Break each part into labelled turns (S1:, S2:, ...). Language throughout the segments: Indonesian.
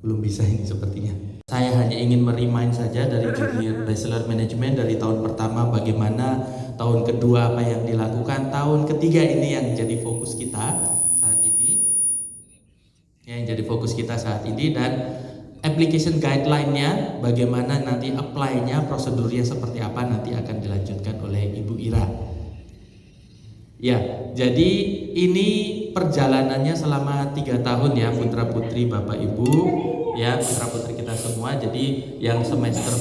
S1: Belum bisa ini sepertinya. Saya hanya ingin merimain saja dari Junior Bachelor Management dari tahun pertama bagaimana, tahun kedua apa yang dilakukan, tahun ketiga ini yang jadi fokus kita saat ini. Yang jadi fokus kita saat ini, dan application guideline-nya bagaimana nanti apply-nya, prosedurnya seperti apa nanti akan dilanjutkan oleh Ibu Ira. Ya, jadi ini perjalanannya selama 3 tahun ya putra putri Bapak Ibu, ya putra putri kita semua. Jadi yang semester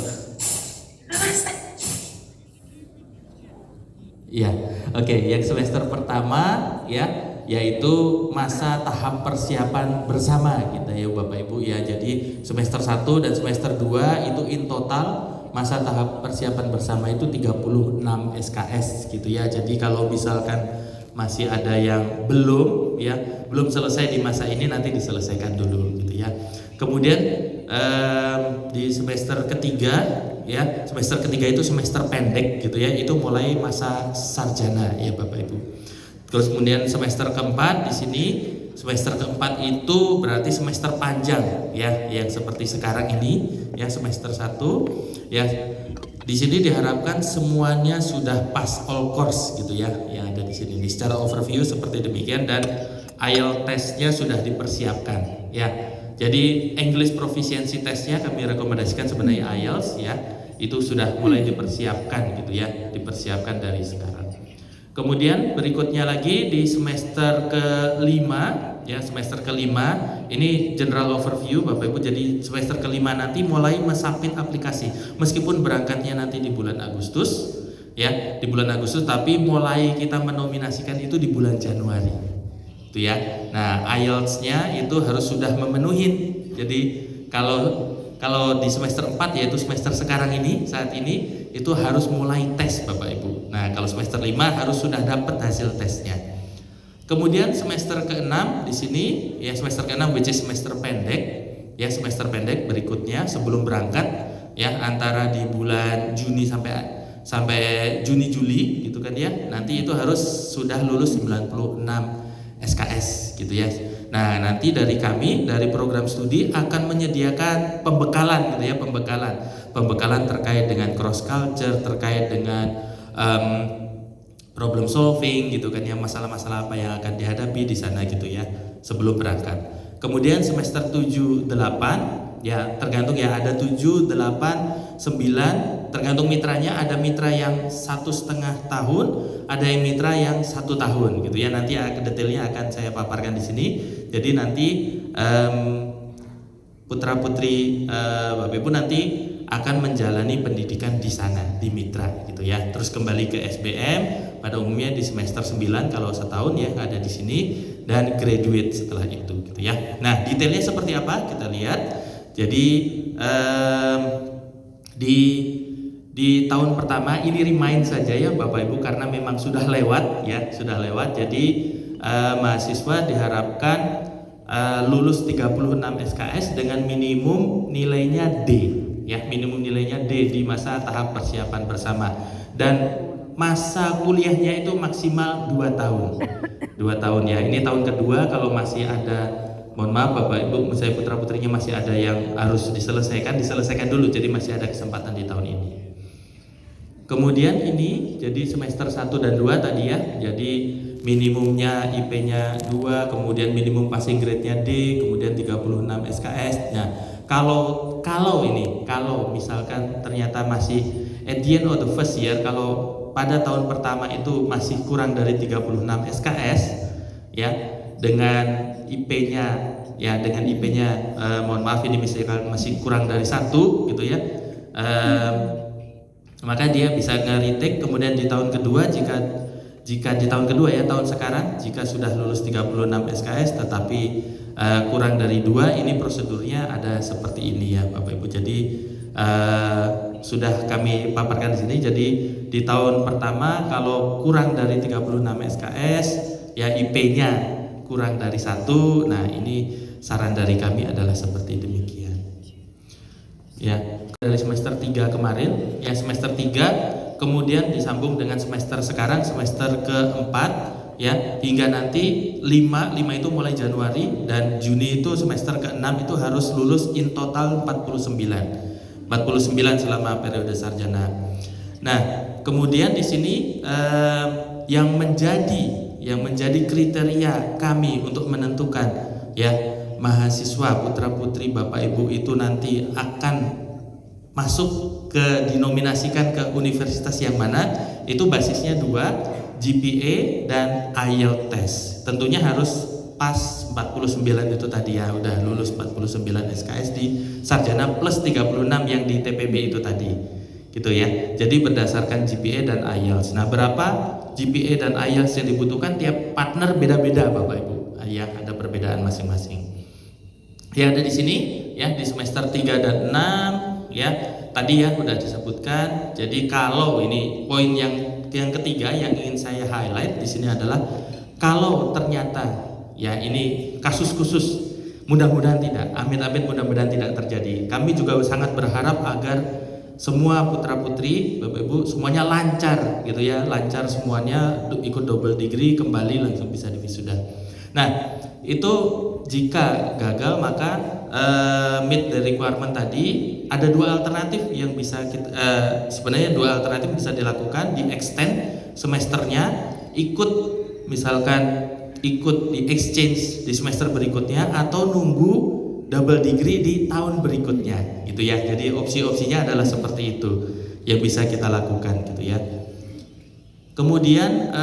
S1: ya, oke, yang semester pertama ya yaitu masa tahap persiapan bersama gitu ya Bapak Ibu ya. Jadi semester 1 dan semester 2 itu in total masa tahap persiapan bersama itu 36 SKS gitu ya. Jadi kalau misalkan masih ada yang belum selesai di masa ini, nanti diselesaikan dulu gitu ya. Kemudian di semester ketiga ya, semester ketiga itu semester pendek gitu ya, itu mulai masa sarjana ya Bapak Ibu. Terus kemudian semester keempat di sini, semester keempat itu berarti semester panjang ya, yang seperti sekarang ini ya, semester 1 ya. Di sini diharapkan semuanya sudah pass all course gitu ya, yang ada di sini. Ini secara overview seperti demikian, dan IELTS testnya sudah dipersiapkan ya. Jadi English proficiency testnya kami rekomendasikan sebenarnya IELTS ya, itu sudah mulai dipersiapkan gitu ya, dipersiapkan dari sekarang. Kemudian berikutnya lagi di semester kelima ya, semester kelima ini general overview Bapak Ibu. Jadi semester kelima nanti mulai mensubmit aplikasi, meskipun berangkatnya nanti di bulan Agustus ya, di bulan Agustus, tapi mulai kita menominasikan itu di bulan Januari itu ya. Nah IELTS-nya itu harus sudah memenuhi. Jadi kalau di semester 4 yaitu semester sekarang ini, saat ini itu harus mulai tes Bapak Ibu. Nah kalau semester 5 harus sudah dapat hasil tesnya. Kemudian semester ke-6 di sini ya, semester ke-6 which is semester pendek ya, semester pendek berikutnya sebelum berangkat ya, antara di bulan Juni sampai Juni Juli gitu kan ya. Nanti itu harus sudah lulus 96 SKS gitu ya. Nah nanti dari kami dari program studi akan menyediakan pembekalan gitu ya, pembekalan terkait dengan cross culture, terkait dengan problem solving gitu kan ya, masalah-masalah apa yang akan dihadapi di sana gitu ya sebelum berangkat. Kemudian semester 7, 8 ya, tergantung ya, ada 7, 8, 9 tergantung mitranya. Ada mitra yang 1,5 tahun, ada yang mitra yang 1 tahun gitu ya. Nanti detailnya akan saya paparkan di sini. Jadi nanti putra putri Bapak Ibu nanti akan menjalani pendidikan di sana di mitra gitu ya. Terus kembali ke SBM pada umumnya di semester 9 kalau setahun ya ada di sini, dan graduate setelah itu gitu ya. Nah detailnya seperti apa kita lihat. Jadi di tahun pertama ini remind saja ya Bapak Ibu, karena memang sudah lewat ya, sudah lewat. Jadi mahasiswa diharapkan lulus 36 SKS dengan minimum nilainya D ya, minimum nilainya D di masa tahap persiapan bersama, dan masa kuliahnya itu maksimal 2 tahun. 2 tahun ya. Ini tahun kedua. Kalau masih ada, mohon maaf Bapak Ibu, saya putra putrinya masih ada yang harus diselesaikan dulu. Jadi masih ada kesempatan di tahun ini. Kemudian ini jadi semester 1 dan 2 tadi ya. Jadi minimumnya IP-nya 2, kemudian minimum passing grade-nya D, kemudian 36 SKS. Nah, kalau misalkan ternyata masih at the end of the first year, kalau pada tahun pertama itu masih kurang dari 36 SKS ya, dengan IP-nya mohon maaf ini misalkan masih kurang dari 1 gitu ya, maka dia bisa nge-retake. Kemudian di tahun kedua, jika di tahun kedua ya, tahun sekarang, jika sudah lulus 36 SKS tetapi kurang dari 2, ini prosedurnya ada seperti ini ya Bapak Ibu. Jadi sudah kami paparkan di sini. Jadi di tahun pertama kalau kurang dari 36 SKS ya, IP-nya kurang dari 1. Nah ini saran dari kami adalah seperti demikian ya. Dari semester 3 kemarin ya, semester 3 kemudian disambung dengan semester sekarang, semester keempat ya, hingga nanti 5 itu mulai Januari, dan Juni itu semester ke-6 itu harus lulus in total 49 selama periode sarjana. Nah, kemudian di sini yang menjadi kriteria kami untuk menentukan ya mahasiswa putra-putri Bapak Ibu itu nanti akan masuk ke dinominasikan ke universitas yang mana, itu basisnya 2, GPA dan IELTS test. Tentunya harus pas 49 itu tadi ya, udah lulus 49 SKS di sarjana plus 36 yang di TPB itu tadi. Gitu ya. Jadi berdasarkan GPA dan IELTS. Nah, berapa GPA dan IELTS yang dibutuhkan tiap partner beda-beda Bapak Ibu. Ya, ada perbedaan masing-masing. Ya, ada di sini ya di semester 3 dan 6 ya. Tadi ya sudah disebutkan. Jadi kalau ini poin yang ketiga yang ingin saya highlight di sini adalah kalau ternyata ya ini kasus khusus, mudah-mudahan tidak, amit-amit mudah-mudahan tidak terjadi. Kami juga sangat berharap agar semua putra-putri Bapak Ibu semuanya lancar gitu ya, lancar semuanya, ikut double degree kembali langsung bisa diwisuda. Nah, itu jika gagal maka meet the requirement tadi, ada 2 alternatif yang bisa kita, sebenarnya 2 alternatif bisa dilakukan, di extend semesternya, misalkan ikut di exchange di semester berikutnya, atau nunggu double degree di tahun berikutnya gitu ya. Jadi opsi-opsinya adalah seperti itu yang bisa kita lakukan gitu ya. Kemudian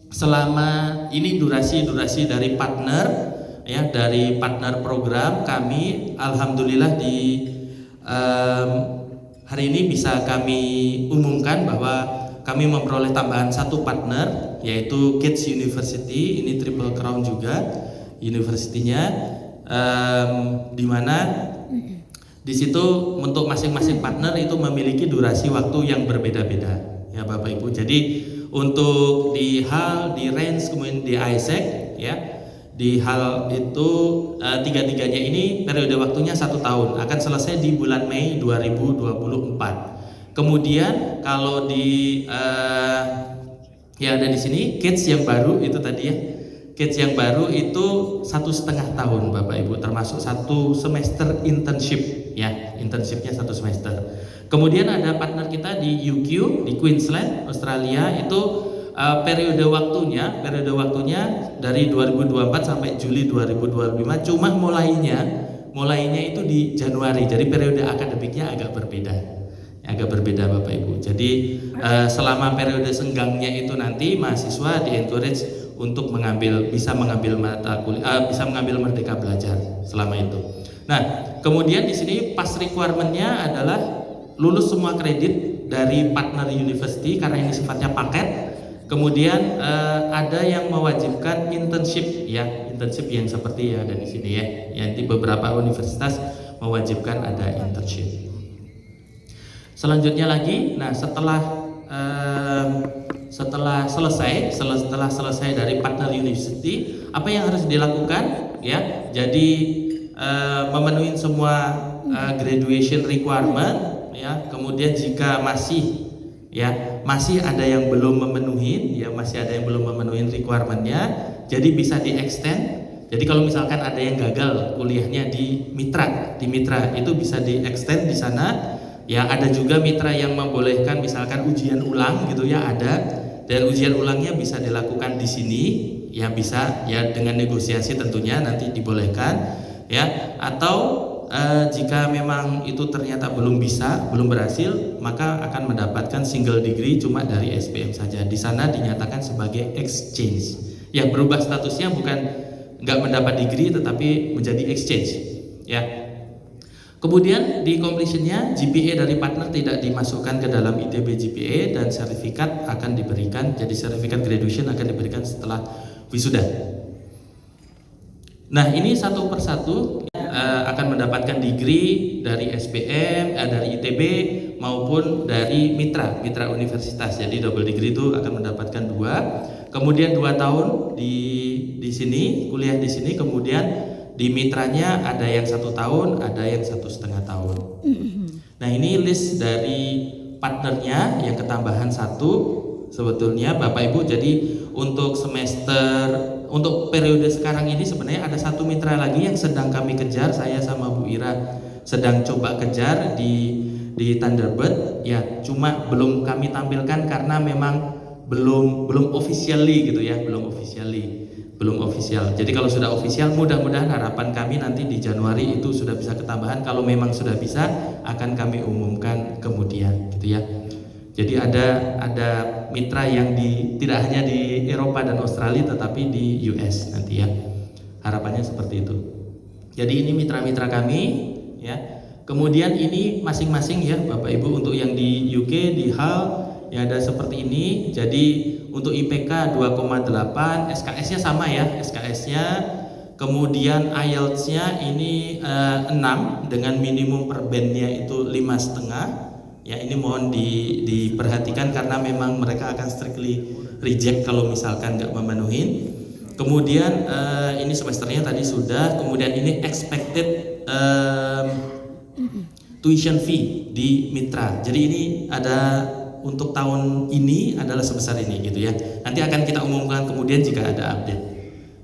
S1: selama ini durasi dari partner ya, dari partner program kami alhamdulillah di hari ini bisa kami umumkan bahwa kami memperoleh tambahan 1 partner, yaitu Kids University. Ini Triple Crown juga universitinya, di mana di situ untuk masing-masing partner itu memiliki durasi waktu yang berbeda-beda ya Bapak Ibu. Jadi untuk di HAL, di RANS, kemudian di ISEC ya, di HAL itu tiga-tiganya ini periode waktunya 1 tahun, akan selesai di bulan Mei 2024. Kemudian kalau di ya ada di sini kids yang baru itu tadi ya, kids yang baru itu 1,5 tahun Bapak Ibu, termasuk 1 semester internship ya, internshipnya 1 semester. Kemudian ada partner kita di UQ di Queensland Australia, itu periode waktunya dari 2024 sampai Juli 2025, cuma mulainya itu di Januari, jadi periode akademiknya agak berbeda Bapak Ibu. Jadi selama periode senggangnya itu nanti mahasiswa di encourage untuk bisa mengambil mata kuliah, bisa mengambil Merdeka Belajar selama itu. Nah, kemudian di sini pas requirement-nya adalah lulus semua kredit dari partner university karena ini sifatnya paket. Kemudian ada yang mewajibkan internship ya, internship yang seperti ya ada di sini ya. Yang di beberapa universitas mewajibkan ada internship. Selanjutnya lagi, nah setelah selesai dari partner university, apa yang harus dilakukan ya? Jadi memenuhi semua graduation requirement ya. Kemudian jika masih ada yang belum memenuhi requirement-nya, jadi bisa di extend. Jadi kalau misalkan ada yang gagal kuliahnya di mitra itu bisa di extend di sana. Ya, ada juga mitra yang membolehkan misalkan ujian ulang gitu ya, ada, dan ujian ulangnya bisa dilakukan di sini ya, bisa ya dengan negosiasi tentunya nanti dibolehkan ya. Atau jika memang itu ternyata belum berhasil, maka akan mendapatkan single degree cuma dari SBM saja. Di sana dinyatakan sebagai exchange. Ya, berubah statusnya, bukan nggak mendapat degree tetapi menjadi exchange ya. Kemudian di completionnya GPA dari partner tidak dimasukkan ke dalam ITB GPA, dan sertifikat akan diberikan, jadi sertifikat graduation akan diberikan setelah wisuda. Nah, ini satu persatu akan mendapatkan degree dari SBM, dari ITB maupun dari mitra universitas. Jadi double degree itu akan mendapatkan 2. Kemudian 2 tahun di sini, kuliah di sini, kemudian di mitranya ada yang 1 tahun, ada yang 1,5 tahun. Nah, ini list dari partnernya yang ketambahan 1 sebetulnya Bapak Ibu. Jadi untuk periode sekarang ini sebenarnya ada satu mitra lagi yang sedang kami kejar. Saya sama Bu Ira sedang coba kejar di Thunderbird ya, cuma belum kami tampilkan karena memang belum officially gitu ya, belum official. Jadi kalau sudah official, mudah-mudahan harapan kami nanti di Januari itu sudah bisa ketambahan. Kalau memang sudah bisa, akan kami umumkan kemudian gitu ya. Jadi ada mitra yang tidak hanya di Eropa dan Australia tetapi di US nanti ya. Harapannya seperti itu. Jadi ini mitra-mitra kami ya. Kemudian ini masing-masing ya Bapak Ibu, untuk yang di UK di Hull ya ada seperti ini. Jadi untuk IPK 2,8, SKS-nya sama ya, SKS-nya. Kemudian IELTS-nya ini 6 dengan minimum per band-nya itu 5,5. Ya, ini mohon diperhatikan karena memang mereka akan strictly reject kalau misalkan nggak memenuhi. Kemudian ini semesternya tadi sudah. Kemudian ini expected tuition fee di mitra. Jadi ini ada untuk tahun ini adalah sebesar ini gitu ya. Nanti akan kita umumkan kemudian jika ada update.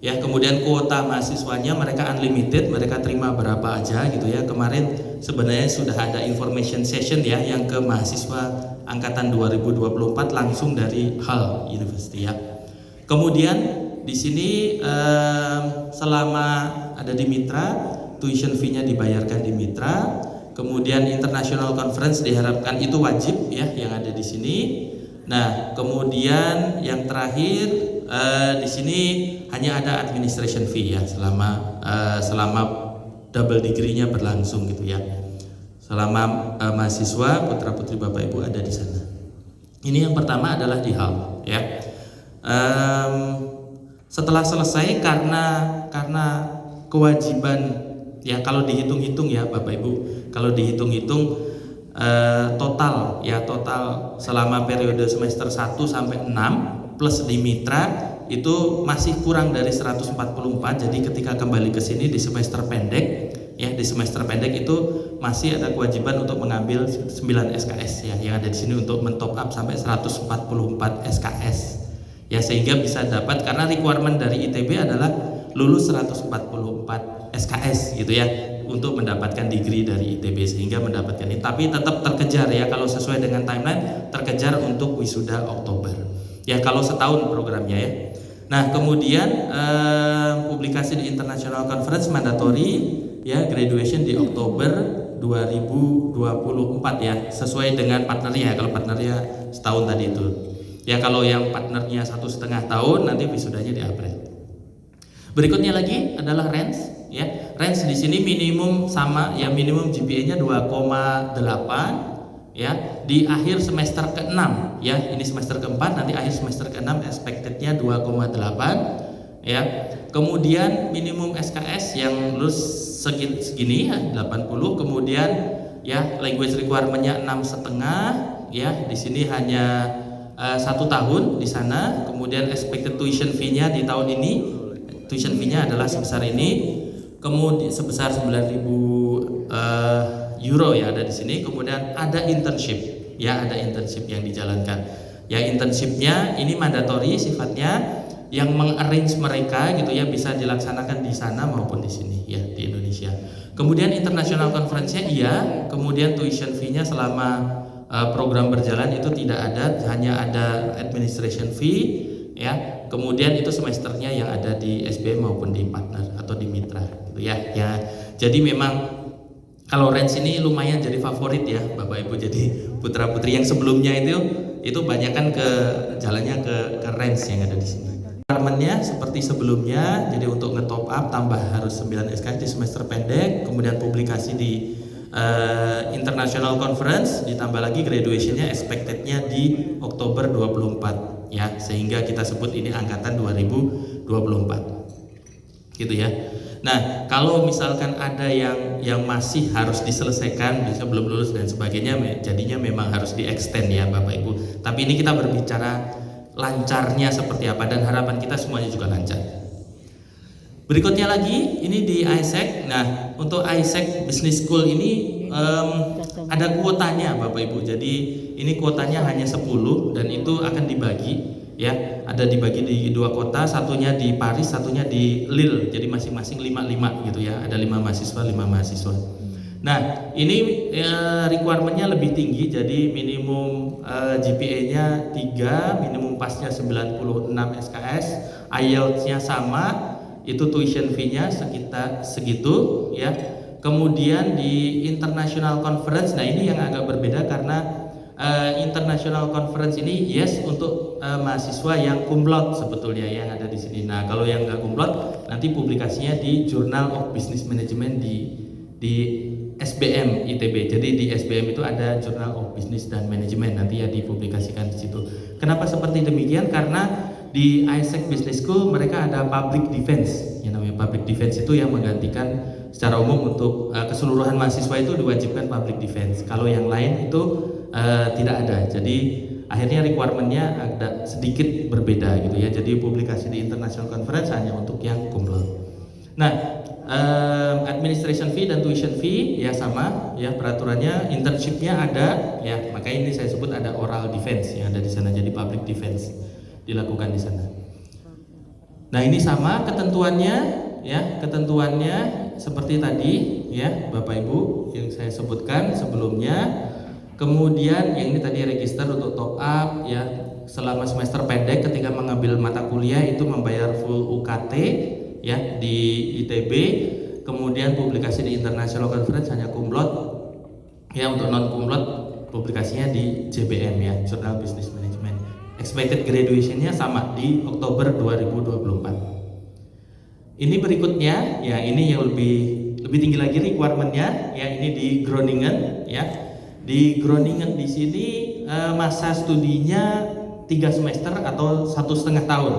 S1: Ya, kemudian kuota mahasiswanya mereka unlimited, mereka terima berapa aja gitu ya. Kemarin sebenarnya sudah ada information session ya yang ke mahasiswa angkatan 2024 langsung dari Hull University ya. Kemudian di sini selama ada di mitra, tuition fee-nya dibayarkan di mitra. Kemudian international conference diharapkan itu wajib ya yang ada di sini. Nah, kemudian yang terakhir di sini hanya ada administration fee ya selama double degree-nya berlangsung gitu ya. Selama mahasiswa putra-putri Bapak Ibu ada di sana. Ini yang pertama adalah di Hull ya. Setelah selesai karena kewajiban ya, kalau dihitung-hitung ya Bapak Ibu, kalau dihitung-hitung total selama periode semester 1 sampai 6 plus di mitra itu masih kurang dari 144. Jadi ketika kembali ke sini di semester pendek ya, di semester pendek itu masih ada kewajiban untuk mengambil 9 SKS ya yang ada di sini untuk mentop up sampai 144 SKS ya, sehingga bisa dapat, karena requirement dari ITB adalah lulus 144 SKS gitu ya untuk mendapatkan degree dari ITB, sehingga mendapatkan ini. Tapi tetap terkejar ya, kalau sesuai dengan timeline terkejar untuk wisuda Oktober ya, kalau setahun programnya ya. Nah, kemudian publikasi di international conference mandatory ya, graduation di Oktober 2024 ya, sesuai dengan partnernya. Kalau partnernya setahun tadi itu ya, kalau yang partnernya 1,5 tahun nanti wisudanya di April. Berikutnya lagi adalah range ya. Range di sini minimum sama ya, minimum GPA-nya 2,8 ya di akhir semester ke-6 ya. Ini semester ke-4, nanti akhir semester ke-6 expected-nya 2,8 ya. Kemudian minimum SKS yang lulus segini ya 80. Kemudian ya language requirement-nya 6,5 ya. Di sini hanya 1 tahun di sana. Kemudian expected tuition fee-nya di tahun ini, tuition fee-nya adalah sebesar ini, kemudian sebesar 9.000 euro ya ada di sini. Kemudian ada internship ya, ada internship yang dijalankan ya. Internshipnya ini mandatory sifatnya, yang mengarrange mereka gitu ya, bisa dilaksanakan di sana maupun di sini ya di Indonesia. Kemudian international conference-nya iya. Kemudian tuition fee-nya selama program berjalan itu tidak ada, hanya ada administration fee ya. Kemudian itu semesternya yang ada di SBM maupun di partner atau di mitra gitu ya. Ya, jadi memang kalau range ini lumayan jadi favorit ya Bapak Ibu. Jadi putra-putri yang sebelumnya itu banyak kan ke jalannya ke range yang ada di sini. Requirement-nya seperti sebelumnya. Jadi untuk nge-top up tambah harus 9 SKS di semester pendek, kemudian publikasi di international conference, ditambah lagi graduation-nya expected-nya di Oktober 24 ya, sehingga kita sebut ini angkatan 2024 gitu ya. Nah, kalau misalkan ada yang masih harus diselesaikan, bisa belum lulus dan sebagainya, jadinya memang harus di-extend ya Bapak Ibu. Tapi ini kita berbicara lancarnya seperti apa, dan harapan kita semuanya juga lancar. Berikutnya lagi, ini di ISEC. Nah, untuk ISEC Business School ini ada kuotanya Bapak Ibu. Jadi ini kuotanya hanya 10 dan itu akan dibagi ya. Ada dibagi di 2 kota, satunya di Paris, satunya di Lille. Jadi masing-masing 5-5 gitu ya. Ada 5 mahasiswa, 5 mahasiswa. Nah, ini requirement-nya lebih tinggi, jadi minimum GPA-nya 3, minimum pasnya 96 SKS, IELTS-nya sama, itu tuition fee-nya sekitar segitu ya. Kemudian di international conference, nah ini yang agak berbeda karena international conference ini yes untuk mahasiswa yang cum laude sebetulnya yang ada di sini. Nah, kalau yang nggak cum laude nanti publikasinya di Journal of Business Management di SBM ITB. Jadi di SBM itu ada Journal of Business dan Management, nanti ya dipublikasikan di situ. Kenapa seperti demikian? Karena di ISEC Business School mereka ada public defense. Yang namanya public defense itu yang menggantikan secara umum untuk keseluruhan mahasiswa itu diwajibkan public defense. Kalau yang lain itu tidak ada. Jadi akhirnya requirement-nya agak sedikit berbeda gitu ya. Jadi publikasi di international conference hanya untuk yang cum laude. Nah, administration fee dan tuition fee ya sama ya peraturannya. Internship-nya ada ya, makanya ini saya sebut ada oral defense yang ada di sana, jadi public defense dilakukan di sana. Nah, ini sama ketentuannya ya, ketentuannya seperti tadi ya Bapak Ibu yang saya sebutkan sebelumnya. Kemudian yang ini tadi register untuk top up ya, selama semester pendek ketika mengambil mata kuliah itu membayar full UKT ya di ITB. Kemudian publikasi di international conference hanya cum laude ya, untuk non cum laude publikasinya di JBM ya, Journal Business Management. Expected graduation-nya sama di Oktober 2024. Ini berikutnya ya, ini yang lebih tinggi lagi requirement-nya ya, ini di Groningen ya. Di Groningen di sini masa studinya 3 semester atau 1,5 tahun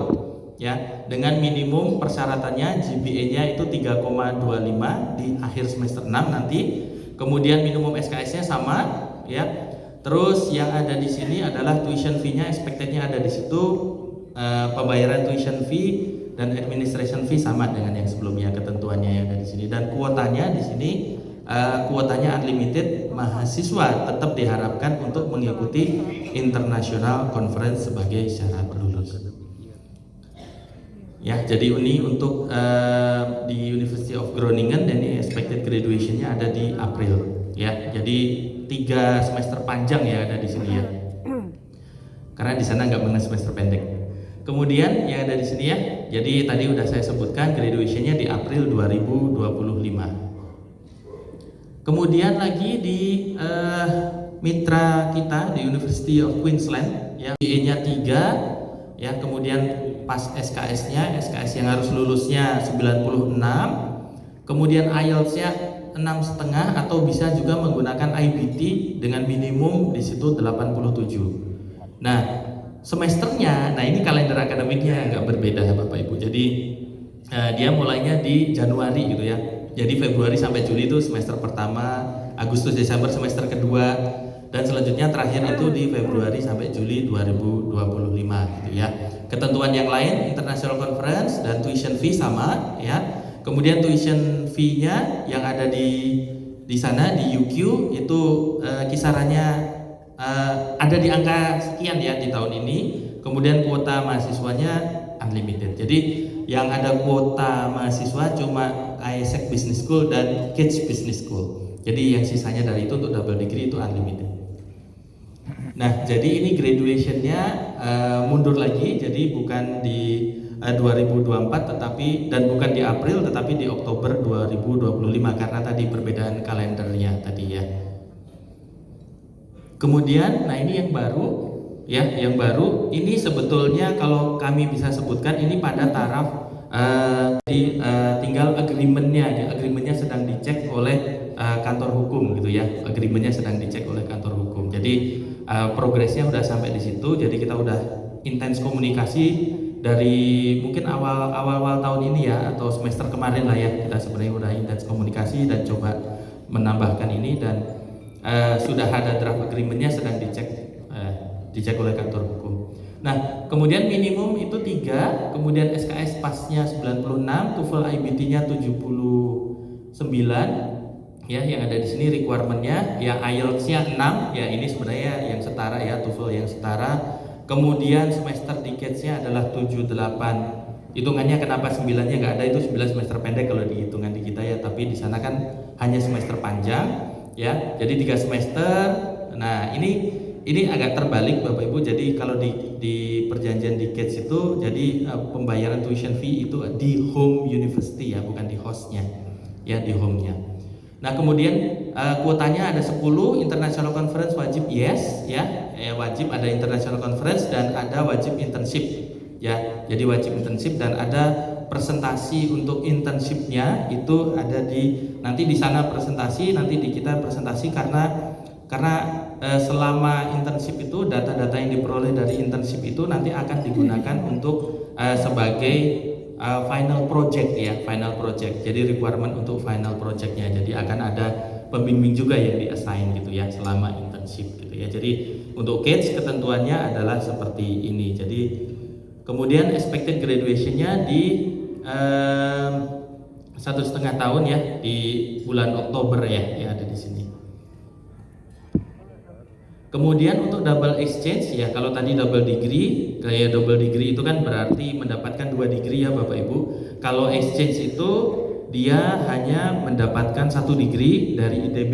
S1: ya, dengan minimum persyaratannya GPA-nya itu 3,25 di akhir semester 6 nanti. Kemudian minimum SKS-nya sama ya. Terus yang ada di sini adalah tuition fee-nya, expected-nya ada di situ. Pembayaran tuition fee dan administration fee sama dengan yang sebelumnya, ketentuannya yang ada di sini. Dan kuotanya di sini kuotanya unlimited, mahasiswa tetap diharapkan untuk mengikuti international conference sebagai syarat lulus. Ya, jadi ini untuk di University of Groningen, dan ini expected graduation-nya ada di April. Ya, jadi 3 semester panjang ya ada di sini ya. Karena di sana nggak mengenai semester pendek. Kemudian yang ada di sini ya, jadi tadi udah saya sebutkan graduation-nya di April 2025. Kemudian lagi di mitra kita di University of Queensland ya, GPA-nya 3 ya, kemudian pas SKS-nya, SKS yang harus lulusnya 96, kemudian IELTS-nya 6,5 atau bisa juga menggunakan IBT dengan minimum di situ 87. Nah, semesternya, nah ini kalender akademiknya agak berbeda Bapak Ibu. Jadi dia mulainya di Januari gitu ya. Jadi Februari sampai Juli itu semester pertama, Agustus Desember semester kedua, dan selanjutnya terakhir itu di Februari sampai Juli 2025 gitu ya. Ketentuan yang lain international conference dan tuition fee sama ya. Kemudian tuition fee-nya yang ada di sana di UQ itu kisarannya ada di angka sekian ya di tahun ini. Kemudian kuota mahasiswanya unlimited. Jadi yang ada kuota mahasiswa cuma ISEC Business School dan Cage Business School. Jadi yang sisanya dari itu untuk double degree itu unlimited. Nah, jadi ini graduation-nya mundur lagi, jadi bukan di 2024 tetapi, dan bukan di April tetapi di Oktober 2025 karena tadi perbedaan kalendernya tadi ya. Kemudian, nah ini yang baru ya, yang baru ini sebetulnya kalau kami bisa sebutkan ini pada taraf tinggal agreement-nya ya, agreement-nya sedang dicek oleh kantor hukum gitu ya, agreement-nya sedang dicek oleh kantor hukum. Jadi progresnya udah sampai di situ, jadi kita udah intens komunikasi dari mungkin awal tahun ini ya, atau semester kemarin lah ya, kita sebenarnya udah intens komunikasi dan coba menambahkan ini, dan sudah ada draft agreement-nya sedang dicek oleh kantor hukum. Nah, kemudian minimum itu 3, kemudian SKS pasnya 96, TOEFL IBT-nya 79 Ya, yang ada di sini requirement-nya ya IELTS-nya 6, ya ini sebenarnya yang setara ya, TOEFL yang setara. Kemudian semester decades-nya adalah 7 8. Hitungannya kenapa 9-nya nggak ada, itu 9 semester pendek kalau dihitungan di kita ya, tapi di sana kan hanya semester panjang ya. Jadi 3 semester. Nah, ini agak terbalik Bapak Ibu. Jadi kalau di perjanjian decades itu jadi pembayaran tuition fee itu di home university ya, bukan di hostnya ya, di home-nya. Nah, kemudian kuotanya ada 10, international conference wajib yes ya, wajib ada international conference dan ada wajib internship ya. Jadi wajib internship dan ada presentasi untuk internshipnya itu ada nanti di sana presentasi, nanti di kita presentasi karena selama internship itu data-data yang diperoleh dari internship itu nanti akan digunakan untuk sebagai final project ya, final project. Jadi requirement untuk final projectnya. Jadi akan ada pembimbing juga yang di-assign gitu ya selama internship gitu ya. Jadi untuk kids ketentuannya adalah seperti ini. Jadi kemudian expected graduation-nya di 1,5 tahun ya, di bulan Oktober ya ada di sini. Kemudian untuk double exchange ya, kalau tadi double degree, kayak double degree itu kan berarti mendapatkan 2 degree ya Bapak Ibu. Kalau exchange itu dia hanya mendapatkan 1 degree dari ITB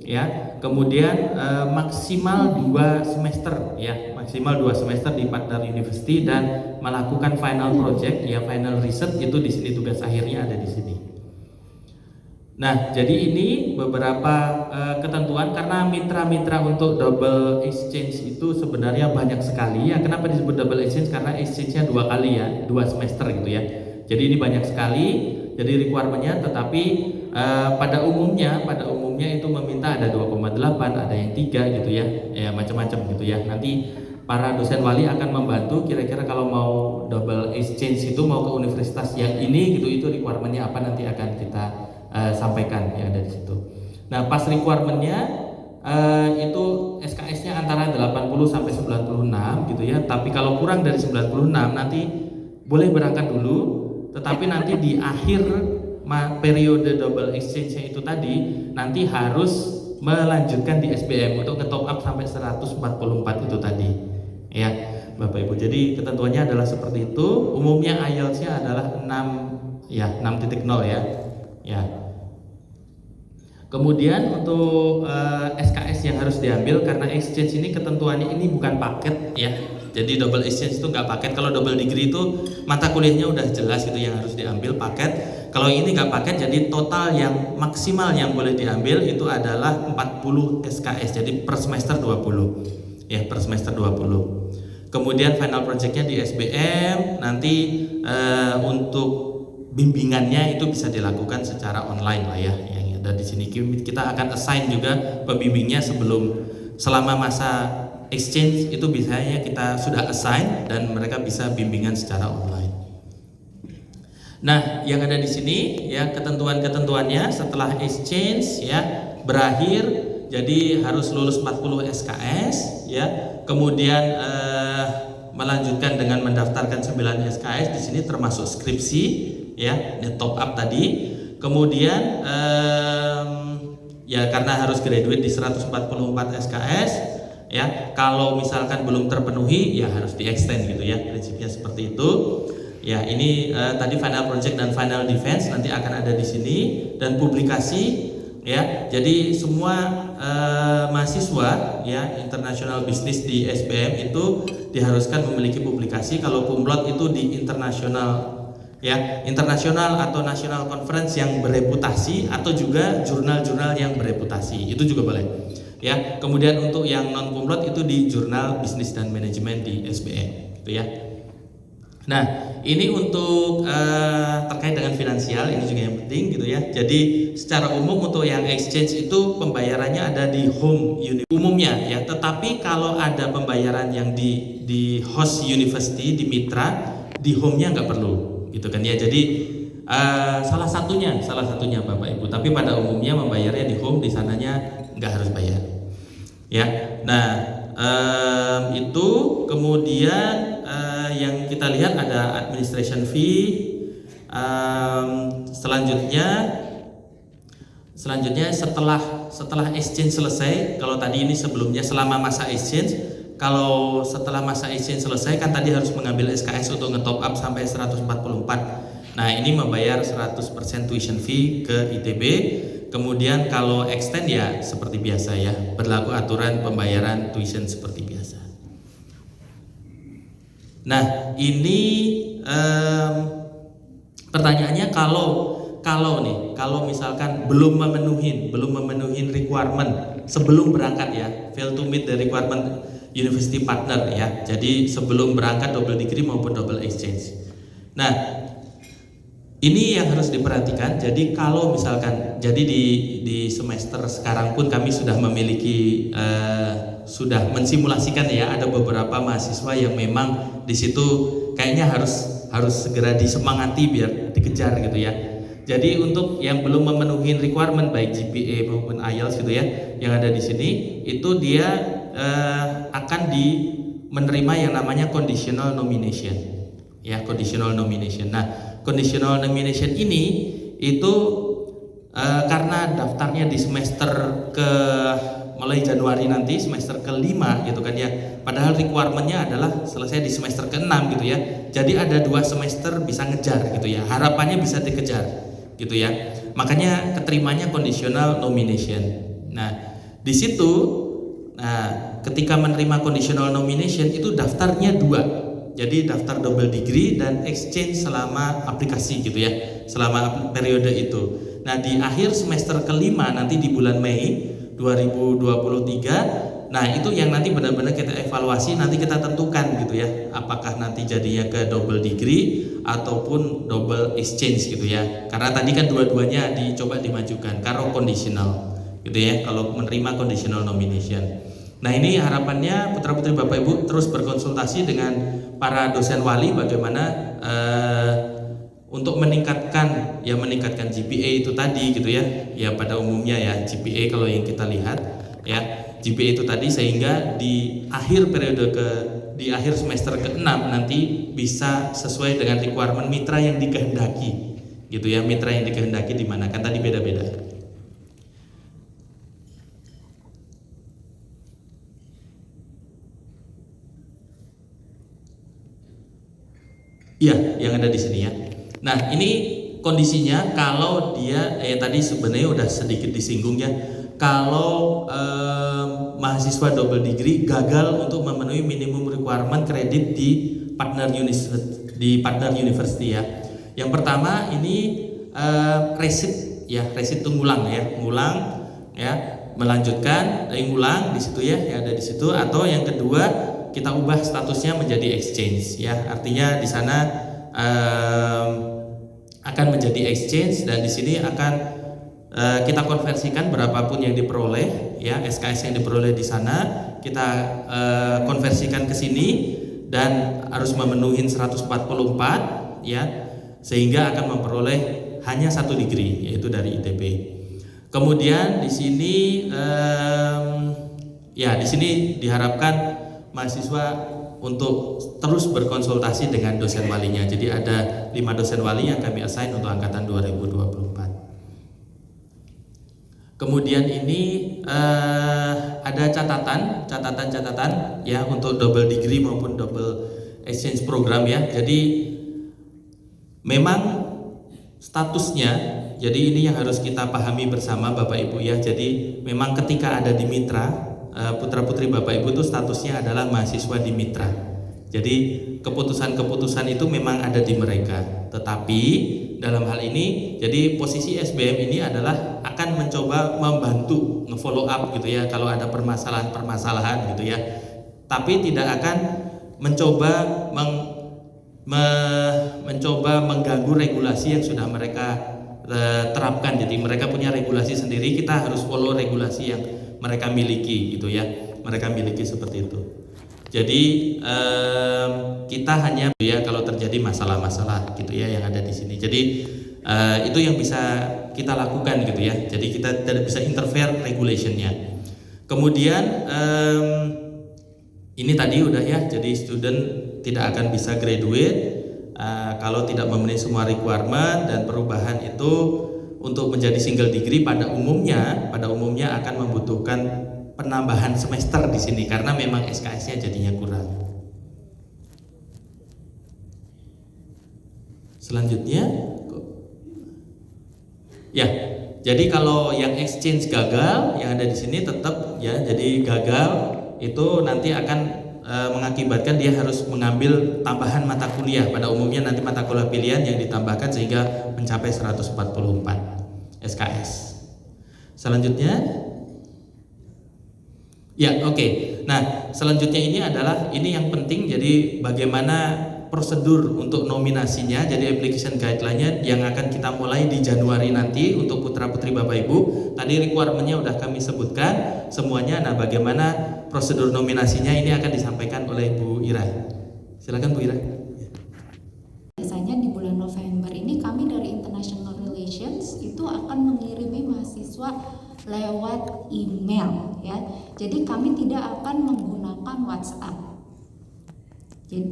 S1: ya. Kemudian maksimal 2 semester ya, maksimal 2 semester di partner university dan melakukan final project ya, final research itu di sini tugas akhirnya ada di sini. Nah, jadi ini beberapa ketentuan karena mitra-mitra untuk double exchange itu sebenarnya banyak sekali ya. Kenapa disebut double exchange? Karena exchange-nya 2 kali ya, 2 semester gitu ya. Jadi ini banyak sekali, jadi requirement-nya, tetapi pada umumnya itu meminta ada 2,8, ada yang 3 gitu ya. Ya macam-macam gitu ya. Nanti para dosen wali akan membantu kira-kira kalau mau double exchange itu mau ke universitas yang ini gitu, itu requirement-nya apa nanti akan kita sampaikan ya ada di situ. Nah, pas requirement-nya itu SKS-nya antara 80 sampai 96 gitu ya. Tapi kalau kurang dari 96 nanti boleh berangkat dulu, tetapi nanti di akhir periode double exchange-nya itu tadi nanti harus melanjutkan di SBM untuk nge-top up sampai 144 itu tadi. Ya, Bapak Ibu. Jadi ketentuannya adalah seperti itu. Umumnya IELTS-nya adalah 6 ya, 6.0 ya. Ya. Kemudian untuk SKS yang harus diambil karena exchange ini ketentuannya ini bukan paket ya. Jadi double exchange itu nggak paket. Kalau double degree itu mata kuliahnya udah jelas gitu yang harus diambil paket. Kalau ini nggak paket, jadi total yang maksimal yang boleh diambil itu adalah 40 SKS. Jadi per semester 20 ya, per semester 20. Kemudian final projectnya di SBM. Nanti untuk bimbingannya itu bisa dilakukan secara online lah ya. Yang ada di sini kita akan assign juga pembimbingnya selama masa exchange itu biasanya kita sudah assign dan mereka bisa bimbingan secara online. Nah, yang ada di sini ya ketentuan-ketentuannya setelah exchange ya berakhir, jadi harus lulus 40 SKS ya. Kemudian melanjutkan dengan mendaftarkan 9 SKS di sini termasuk skripsi ya, top up tadi. Kemudian ya karena harus graduate di 144 SKS ya, kalau misalkan belum terpenuhi ya harus di-extend gitu ya, prinsipnya seperti itu. Ya, ini tadi final project dan final defense nanti akan ada di sini dan publikasi ya. Jadi semua mahasiswa ya international business di SBM itu diharuskan memiliki publikasi. Kalau kumlot itu di internasional ya, internasional atau national conference yang bereputasi atau juga jurnal-jurnal yang bereputasi itu juga boleh ya. Kemudian untuk yang non kumlot itu di jurnal bisnis dan manajemen di SBM gitu ya. Nah, ini untuk terkait dengan finansial, ini juga yang penting gitu ya. Jadi secara umum untuk yang exchange itu pembayarannya ada di home umumnya ya. Tetapi kalau ada pembayaran yang di host university, di mitra, di home-nya nggak perlu gitu kan ya. Jadi salah satunya Bapak Ibu. Tapi pada umumnya membayarnya di home, di sananya nggak harus bayar ya. Nah, itu kemudian yang kita lihat ada administration fee. Selanjutnya Selanjutnya setelah exchange selesai, kalau tadi ini sebelumnya selama masa exchange, kalau setelah masa exchange selesai kan tadi harus mengambil SKS untuk nge-top up sampai 144. Nah, ini membayar 100% tuition fee ke ITB. Kemudian kalau extend ya seperti biasa ya, berlaku aturan pembayaran tuition seperti biasa. Nah, ini pertanyaannya kalau misalkan belum memenuhi requirement sebelum berangkat ya, fail to meet the requirement university partner ya. Jadi sebelum berangkat double degree maupun double exchange. Nah, ini yang harus diperhatikan. Jadi kalau misalkan jadi di semester sekarang pun kami sudah memiliki sudah mensimulasikan ya, ada beberapa mahasiswa yang memang di situ kayaknya harus segera disemangati biar dikejar gitu ya. Jadi untuk yang belum memenuhi requirement baik GPA maupun IELTS gitu ya, yang ada di sini itu dia akan menerima yang namanya conditional nomination. Ya, conditional nomination. Nah, conditional nomination ini itu karena daftarnya di semester mulai Januari nanti semester kelima gitu kan ya. Padahal requirementnya adalah selesai di semester ke-6 gitu ya. Jadi ada 2 semester bisa ngejar gitu ya. Harapannya bisa dikejar gitu ya. Makanya keterimanya conditional nomination. Nah, di situ ketika menerima conditional nomination itu daftarnya 2. Jadi daftar double degree dan exchange selama aplikasi gitu ya. Selama periode itu. Nah, di akhir semester kelima nanti di bulan Mei 2023, nah itu yang nanti benar-benar kita evaluasi, nanti kita tentukan gitu ya, apakah nanti jadinya ke double degree ataupun double exchange gitu ya. Karena tadi kan dua-duanya dicoba dimajukan karena conditional gitu ya, kalau menerima conditional nomination. Nah, ini harapannya putra-putri Bapak Ibu terus berkonsultasi dengan para dosen wali bagaimana untuk meningkatkan GPA itu tadi gitu ya. Ya pada umumnya ya GPA kalau yang kita lihat ya, GPA itu tadi sehingga di akhir di akhir semester ke-6 nanti bisa sesuai dengan requirement mitra yang dikehendaki gitu ya. Mitra yang dikehendaki di mana kan tadi beda-beda. Iya, yang ada di sini ya. Nah, ini kondisinya kalau dia tadi sebenarnya udah sedikit disinggung ya. Kalau mahasiswa double degree gagal untuk memenuhi minimum requirement kredit di partner university ya. Yang pertama ini resit ya, resit itu ngulang ya, melanjutkan dari ngulang di situ ya, yang ada di situ. Atau yang kedua kita ubah statusnya menjadi exchange ya, artinya di sana akan menjadi exchange dan di sini akan kita konversikan berapapun yang diperoleh ya, SKS yang diperoleh di sana kita konversikan ke sini dan harus memenuhi 144 ya, sehingga akan memperoleh hanya 1 degree yaitu dari ITB. Kemudian di sini di sini diharapkan mahasiswa untuk terus berkonsultasi dengan dosen walinya. Jadi ada 5 dosen wali yang kami assign untuk angkatan 2024. Kemudian ini ada catatan ya untuk double degree maupun double exchange program ya. Jadi memang statusnya, jadi ini yang harus kita pahami bersama Bapak Ibu ya. Jadi memang ketika ada di mitra, putra-putri Bapak Ibu itu statusnya adalah mahasiswa di mitra. Jadi keputusan-keputusan itu memang ada di mereka. Tetapi dalam hal ini, jadi posisi SBM ini adalah akan mencoba membantu nge-follow up gitu ya kalau ada permasalahan-permasalahan gitu ya. Tapi tidak akan mencoba mengganggu regulasi yang sudah mereka terapkan. Jadi mereka punya regulasi sendiri, kita harus follow regulasi yang mereka miliki gitu ya, mereka miliki seperti itu. Jadi kita hanya ya kalau terjadi masalah-masalah gitu ya yang ada di sini. Jadi itu yang bisa kita lakukan gitu ya. Jadi kita tidak bisa interfere regulationnya. Kemudian ini tadi udah ya. Jadi student tidak akan bisa graduate kalau tidak memenuhi semua requirement, dan perubahan itu untuk menjadi single degree pada umumnya akan membutuhkan penambahan semester di sini karena memang SKS-nya jadinya kurang. Selanjutnya, ya, jadi kalau yang exchange gagal, yang ada di sini tetap ya, jadi gagal itu nanti akan mengakibatkan dia harus mengambil tambahan mata kuliah. Pada umumnya nanti mata kuliah pilihan yang ditambahkan sehingga mencapai 144 SKS. Selanjutnya, ya oke. Nah selanjutnya ini yang penting. Jadi bagaimana prosedur untuk nominasinya. Jadi application guideline-nya yang akan kita mulai di Januari nanti untuk putra putri Bapak Ibu. Tadi requirement-nya udah kami sebutkan semuanya. Nah bagaimana prosedur nominasinya ini akan disampaikan oleh Bu Ira. Silakan Bu Ira.
S2: Biasanya di bulan November ini kami dari International Relations itu akan mengirimi mahasiswa lewat email ya. Jadi kami tidak akan menggunakan WhatsApp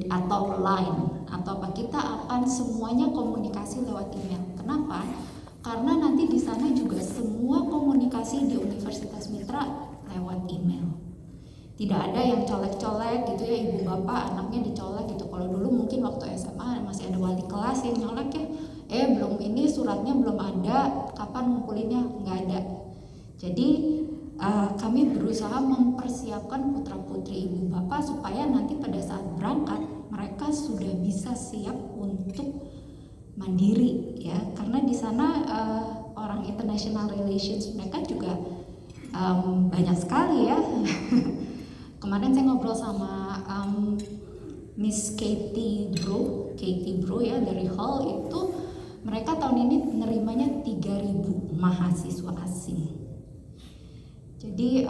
S2: atau Line atau apa, kita akan semuanya komunikasi lewat email. Kenapa? Karena nanti di sana juga semua komunikasi di Universitas Mitra lewat email. Tidak ada yang colek-colek gitu ya, ibu bapak anaknya dicolek gitu. Kalau dulu mungkin waktu SMA masih ada wali kelas yang nyolek ya, belum ini suratnya belum ada, kapan ngumpulinnya, nggak ada. Jadi kami berusaha mempersiapkan putra putri ibu bapak supaya nanti pada saat berangkat mereka sudah bisa siap untuk mandiri ya, karena di sana orang international relations mereka juga banyak sekali ya. Kemarin saya ngobrol sama Miss Katie Bro ya dari Hall, itu mereka tahun ini menerimanya 3.000 mahasiswa asing. Jadi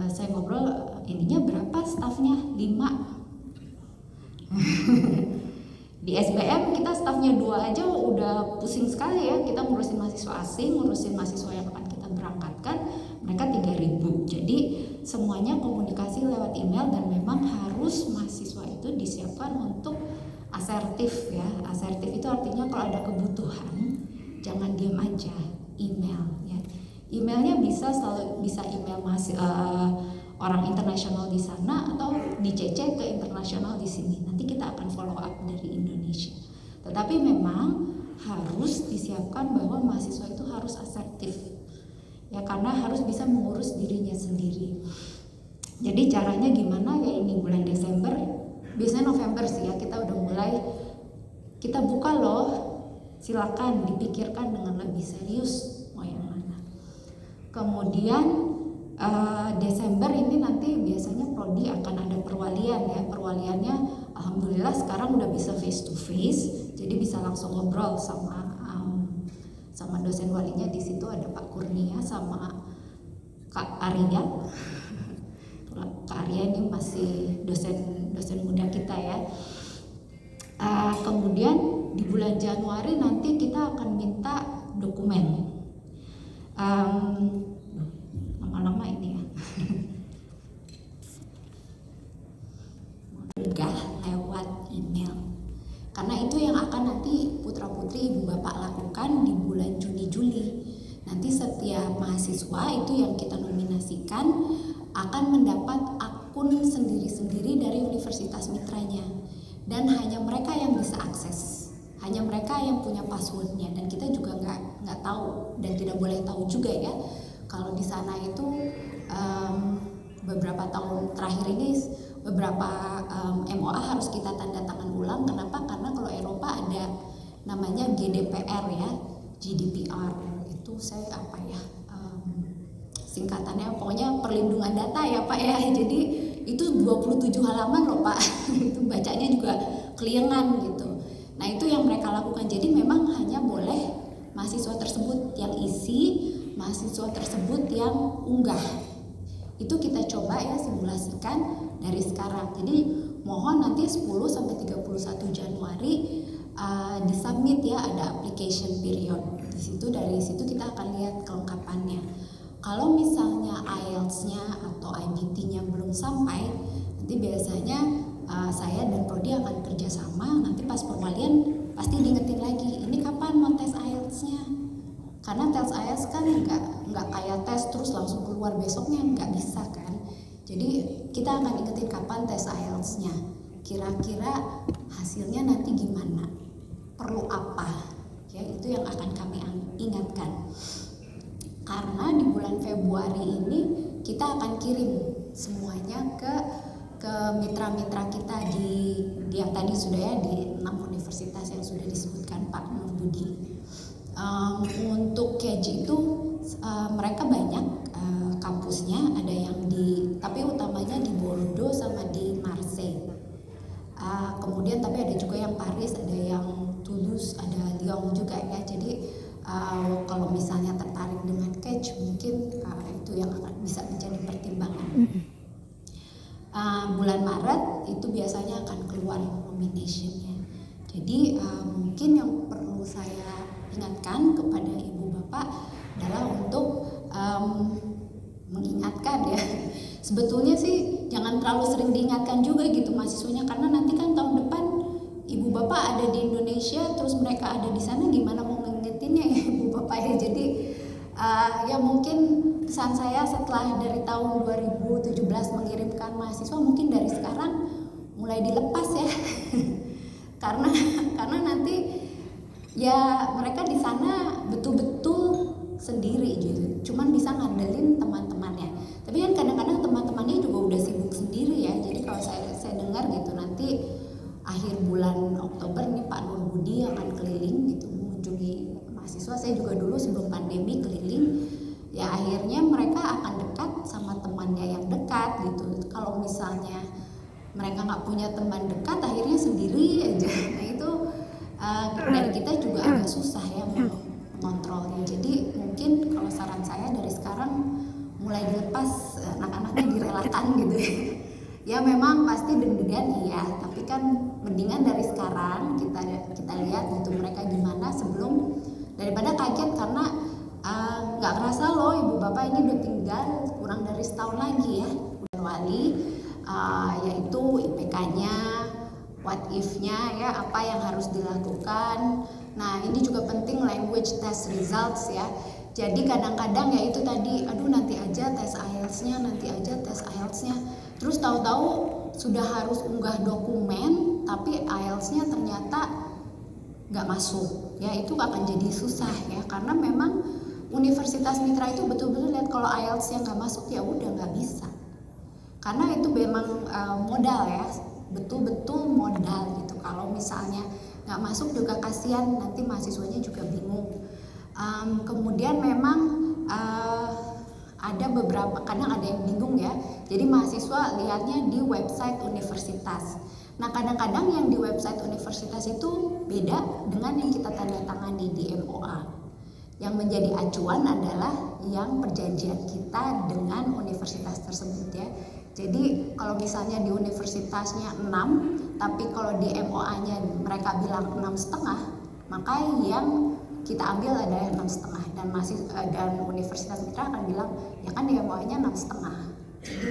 S2: saya ngobrol, ininya berapa stafnya? 5. Di SBM kita stafnya 2 aja udah pusing sekali ya, kita ngurusin mahasiswa asing, ngurusin mahasiswa yang akan kita berangkatkan, mereka 3.000. Jadi semuanya komunikasi lewat email dan memang harus mahasiswa itu disiapkan untuk asertif ya. Asertif itu artinya kalau ada kebutuhan jangan diam aja, email ya. Emailnya bisa email orang internasional di sana atau di-CC ke internasional di sini. Nanti kita akan follow up dari Indonesia. Tetapi memang harus disiapkan bahwa mahasiswa itu harus asertif. Ya, karena harus bisa mengurus dirinya sendiri. Jadi caranya gimana ya, ini bulan Desember, biasanya November sih ya, kita udah mulai, kita buka loh, silakan dipikirkan dengan lebih serius mau yang mana. Kemudian Desember ini nanti biasanya prodi akan ada perwalian ya. Perwaliannya alhamdulillah sekarang udah bisa face to face, jadi bisa langsung ngobrol sama dosen walinya. Di situ ada Pak Kurnia sama Kak Arya. Kak Arya ini masih dosen muda kita ya. Kemudian di bulan Januari nanti kita akan minta dokumen. Lama-lama ini ya. Mudah lewat email. Karena itu yang akan nanti putra-putri ibu bapak lakukan di bulan Juni-Juli. Nanti setiap mahasiswa itu yang kita nominasikan akan mendapat akun sendiri-sendiri dari universitas mitranya. Dan hanya mereka yang bisa akses. Hanya mereka yang punya passwordnya. Dan kita juga nggak tahu dan tidak boleh tahu juga ya. Kalau di sana itu beberapa tahun terakhir ini beberapa MOA harus kita tanda tangan ulang. Kenapa? Karena kalau Eropa ada namanya GDPR ya, GDPR itu saya apa ya singkatannya, pokoknya perlindungan data ya Pak ya. Jadi itu 27 halaman loh Pak. Itu bacanya juga keliengan gitu. Nah itu yang mereka lakukan. Jadi memang hanya boleh mahasiswa tersebut yang isi, mahasiswa tersebut yang unggah. Itu kita coba ya simulasikan dari sekarang. Jadi mohon nanti 10 sampai 31 Januari disubmit ya, ada application period. Dari situ kita akan lihat kelengkapannya. Kalau misalnya IELTS-nya atau IBT-nya belum sampai, nanti biasanya saya dan Prodi akan kerjasama. Nanti pas perwalian pasti diingetin lagi, ini kapan mau tes IELTS-nya? Karena tes IELTS kan nggak kayak tes terus langsung keluar besoknya, nggak bisa kan. Jadi kita akan ingetin kapan tes IELTS-nya, kira-kira hasilnya nanti gimana, perlu apa, ya itu yang akan kami ingatkan. Karena di bulan Februari ini kita akan kirim semuanya ke mitra-mitra kita di yang tadi sudah ya di 6 universitas yang sudah disebutkan Pak Nur Budi. Untuk KJ itu mereka banyak kampusnya, ada yang tapi utamanya di Bordeaux sama di Marseille. Kemudian tapi ada juga yang Paris, ada yang Toulouse, ada Lyon juga ya. Jadi kalau misalnya tertarik dengan KJ mungkin itu yang akan bisa menjadi pertimbangan. Bulan Maret itu biasanya akan keluar nomination-nya. Jadi mungkin yang perlu saya ingatkan kepada ibu bapak adalah untuk mengingatkan ya. Sebetulnya sih jangan terlalu sering diingatkan juga gitu mahasiswanya, karena nanti kan tahun depan ibu bapak ada di Indonesia, terus mereka ada di sana, gimana mau mengingetinnya ya ibu bapak ya. Jadi ya mungkin pesan saya setelah dari tahun 2017 mengirimkan mahasiswa, mungkin dari sekarang mulai dilepas ya. karena nanti ya mereka di sana betul-betul sendiri gitu, cuman bisa ngandelin teman-temannya. Tapi kan kadang-kadang teman-temannya juga udah sibuk sendiri ya. Jadi kalau saya dengar gitu, nanti akhir bulan Oktober nih Pak Nur Budi akan keliling gitu mengunjungi mahasiswa. Saya juga dulu sebelum pandemi keliling, ya akhirnya mereka akan dekat sama temannya yang dekat gitu. Kalau misalnya mereka nggak punya teman dekat, akhirnya sendiri aja. Nah itu dan kita juga agak susah ya mengontrolnya. Jadi mungkin kalau saran saya dari sekarang mulai dilepas, anak-anaknya direlakan gitu ya. Ya memang pasti deg-degan iya, tapi kan mendingan dari sekarang kita lihat gitu mereka gimana sebelum, daripada kaget karena nggak kerasa loh ibu bapak ini udah tinggal kurang dari setahun lagi ya. Wali yaitu IPK-nya, what if-nya ya, apa yang harus dilakukan. Nah ini juga penting language test results ya. Jadi kadang-kadang ya itu tadi, aduh nanti aja tes IELTS-nya, terus tahu-tahu sudah harus unggah dokumen tapi IELTS-nya ternyata nggak masuk ya. Itu akan jadi susah ya, karena memang universitas mitra itu betul-betul lihat kalau IELTS-nya nggak masuk ya udah nggak bisa, karena itu memang modal ya, betul-betul modal gitu. Kalau misalnya nggak masuk juga kasihan, nanti mahasiswanya juga bingung. Kemudian memang ada beberapa, kadang ada yang bingung ya, jadi mahasiswa lihatnya di website universitas. Nah kadang-kadang yang di website universitas itu beda dengan yang kita tanda tangani di MOA. Yang menjadi acuan adalah yang perjanjian kita dengan universitas tersebut ya. Jadi kalau misalnya di universitasnya 6, tapi kalau di MOA-nya mereka bilang 6,5, maka yang kita ambil adalah 6,5, dan universitas mitra akan bilang ya kan di MOA-nya 6,5. Jadi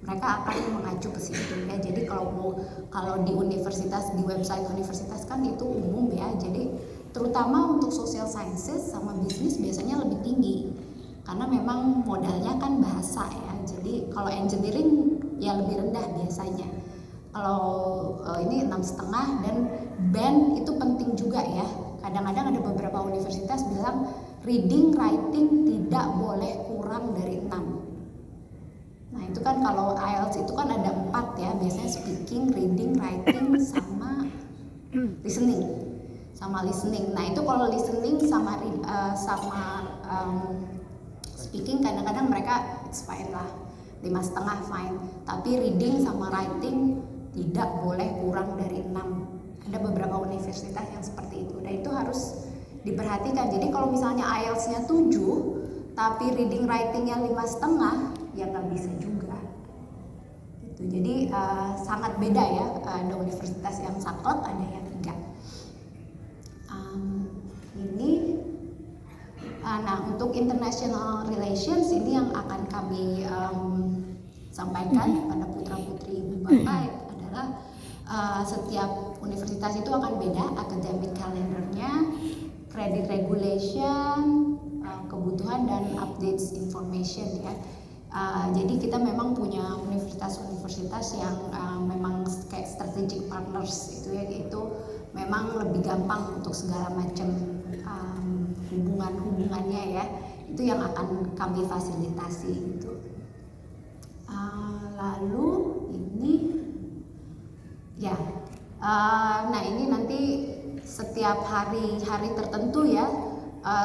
S2: mereka akan mengacu ke situ ya. Jadi kalau di universitas, di website universitas kan itu umum ya. Jadi terutama untuk social sciences sama bisnis biasanya lebih tinggi karena memang modalnya kan bahasa ya. Jadi kalau engineering ya lebih rendah biasanya. Kalau ini 6,5, dan band itu penting juga ya. Kadang-kadang ada beberapa universitas bilang reading writing tidak boleh kurang dari 6. Nah itu kan kalau IELTS itu kan ada 4 ya, biasanya speaking, reading, writing sama listening. Nah itu kalau listening sama speaking kadang-kadang mereka it's fine lah, 5,5 fine. Tapi reading sama writing tidak boleh kurang dari 6. Ada beberapa universitas yang seperti itu, dan itu harus diperhatikan. Jadi kalau misalnya IELTS-nya 7 tapi reading writing-nya 5,5 ya nggak bisa juga gitu. Jadi sangat beda ya, ada universitas yang saklek, ada yang tidak. Nah untuk international relations ini yang akan kami sampaikan kepada putra-putri ibu bapak adalah setiap universitas itu akan beda academic calendar-nya, credit regulation, kebutuhan dan updates information ya. Jadi kita memang punya universitas-universitas yang memang kayak strategic partners itu ya, itu memang lebih gampang untuk segala macam hubungannya ya, itu yang akan kami fasilitasi gitu. Lalu ini ya, nah ini nanti setiap hari tertentu ya,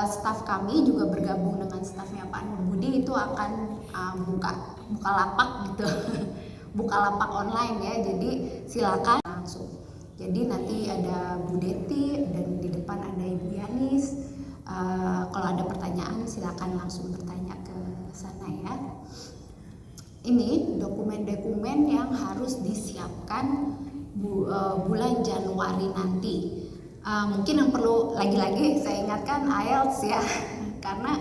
S2: staf kami juga bergabung dengan stafnya Pak Nur Budi itu akan buka lapak gitu buka lapak online ya, jadi silakan langsung. Jadi nanti ada Bu Deti dan di depan ada Ibu Yanis. Kalau ada pertanyaan silakan langsung bertanya ke sana ya. Ini dokumen-dokumen yang harus disiapkan bulan Januari nanti. Mungkin yang perlu lagi-lagi saya ingatkan IELTS ya, karena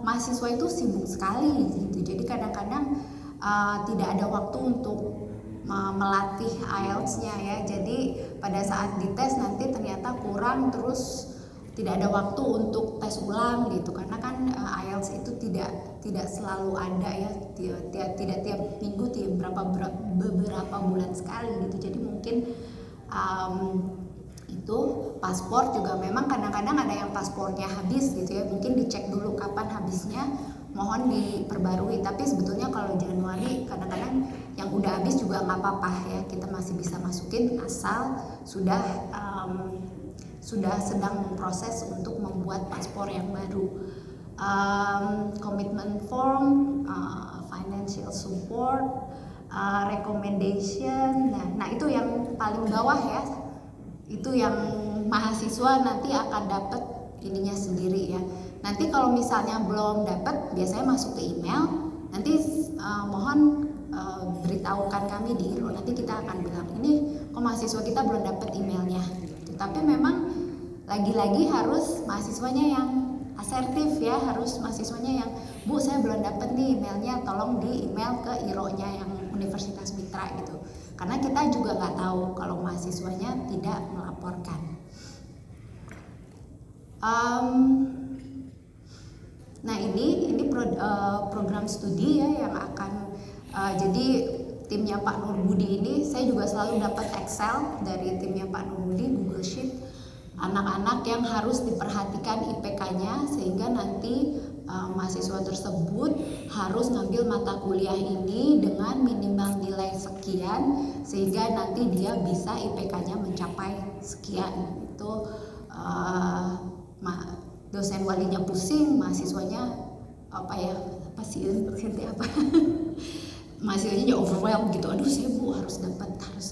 S2: mahasiswa itu sibuk sekali gitu. Jadi kadang-kadang tidak ada waktu untuk melatih IELTS-nya ya. Jadi pada saat dites nanti ternyata kurang, terus tidak ada waktu untuk tes ulang gitu, karena kan IELTS itu tidak selalu ada ya, tidak tiap minggu, beberapa bulan sekali gitu. Jadi mungkin itu paspor juga memang kadang-kadang ada yang paspornya habis gitu ya, mungkin dicek dulu kapan habisnya, mohon diperbarui. Tapi sebetulnya kalau Januari kadang-kadang yang udah habis juga nggak apa-apa ya, kita masih bisa masukin asal sudah sedang memproses untuk membuat paspor yang baru. Commitment form, financial support, recommendation. Nah itu yang paling bawah ya, itu yang mahasiswa nanti akan dapat ininya sendiri ya. Nanti kalau misalnya belum dapat, biasanya masuk ke email. Nanti mohon beritahukan kami di IRO. Nanti kita akan bilang ini kok mahasiswa kita belum dapat emailnya. Tapi memang lagi-lagi harus mahasiswanya yang asertif ya, harus mahasiswanya yang, Bu saya belum dapat nih emailnya, tolong di email ke IRO-nya yang Universitas Mitra gitu. Karena kita juga nggak tahu kalau mahasiswanya tidak melaporkan. Nah ini program studi ya yang akan jadi timnya Pak Nur Budi ini, saya juga selalu dapat Excel dari timnya Pak Nur Budi, Google Sheet, anak-anak yang harus diperhatikan IPK-nya, sehingga nanti mahasiswa tersebut harus ngambil mata kuliah ini dengan minimal nilai sekian, sehingga nanti dia bisa IPK-nya mencapai sekian. Itu dosen walinya pusing, mahasiswanya mahasiswanya overwhelmed gitu, aduh saya harus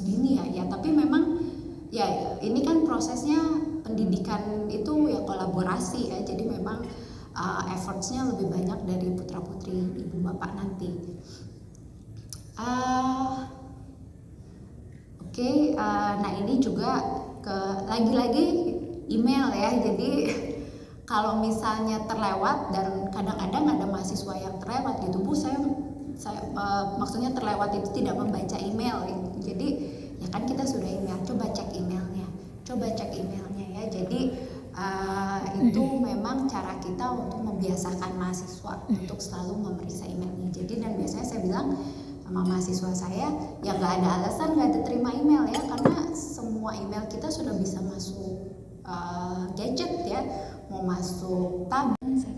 S2: gini ya. Tapi memang ya ini kan prosesnya pendidikan itu ya kolaborasi ya, jadi memang efforts-nya lebih banyak dari putra putri ibu bapak nanti. Nah ini juga lagi-lagi email ya. Jadi kalau misalnya terlewat, dan kadang-kadang ada mahasiswa yang terlewat gitu, Bu saya maksudnya terlewat itu tidak membaca email gitu. Jadi ya kan kita sudah email, coba cek emailnya ya. Jadi itu memang cara kita untuk membiasakan mahasiswa untuk selalu memeriksa emailnya. Jadi dan biasanya saya bilang sama mahasiswa saya, ya nggak ada alasan nggak diterima email ya, karena semua email kita sudah bisa masuk gadget ya, mau masuk tab. Saya